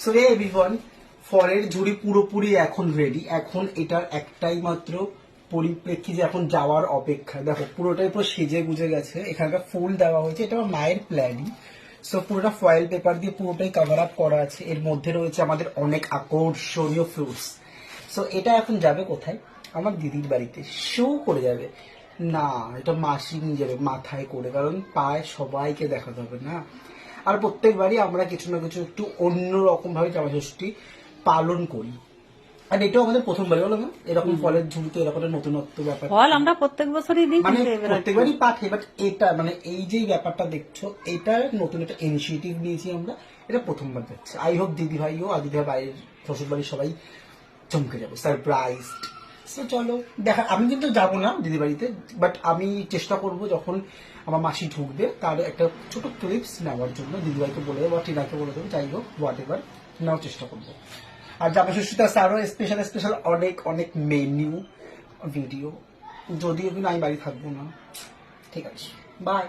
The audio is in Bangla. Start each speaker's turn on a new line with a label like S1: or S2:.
S1: সো এভরিওয়ান, ফলের ঝুড়ি পুরোপুরি এখন রেডি। এখন এটার একটাই মাত্র পরিপ্রেক্ষী যে এখন যাওয়ার অপেক্ষা। দেখো পুরোটাই পুরো সেজে গুজে গেছে, এখানকার ফুল দেওয়া হয়েছে, এটা আমার মায়ের প্ল্যানই। সো পুরোটা ফয়েল পেপার দিয়ে পুরোটাই কভার আপ করা আছে। এর মধ্যে রয়েছে আমাদের অনেক আকর্ষণীয় ফ্রুটস। সো এটা এখন যাবে কোথায়? আমার দিদির বাড়িতে শো করে যাবে। না, এটা মাসি নিয়ে যাবে মাথায় করে, কারণ পায়ে সবাইকে দেখাতে হবে না। আর প্রত্যেকবারই আমরা কিছু না কিছু একটু অন্যরকম ভাবে জামাই ষষ্ঠী পালন করি। আর এটাও আমাদের প্রথমবারই হলো না এরকম ফলের ঝুড়িতে এরকম একটা নতুনত্ব ব্যাপার।
S2: ফল আমরা প্রত্যেক বছরই দিই,
S1: মানে
S2: কিন্তু এবার
S1: প্রত্যেকবারই পাঠে, বাট এটা মানে এই যে ব্যাপারটা দেখছো, এটা নতুন একটা ইনিশিয়েটিভ নিয়েছি আমরা, এটা প্রথমবার যাচ্ছে। আই হোপ দিদি ভাইও আর দিদি ভাই বাড়ির শ্বশুর বাড়ির সবাই চমকে যাবো, সারপ্রাইজ। সো চলো দেখা, আমি কিন্তু যাবো না দিদি বাড়িতে, বাট আমি চেষ্টা করব যখন আমার মাসি ঢুকবে তার একটা ছোট ক্লিপস নেওয়ার জন্য। দিদিভাইকে বলে দেবো বা টিনাকে বলে দেবো, যাই হোক হোয়াট এভার, নেওয়ার চেষ্টা করবো। আর জামা ষষ্ঠীতে আছে আরো স্পেশাল স্পেশাল অনেক অনেক মেনু ভিডিও, যদিও কিন্তু আমি বাড়ি থাকবো না। ঠিক আছে, বাই।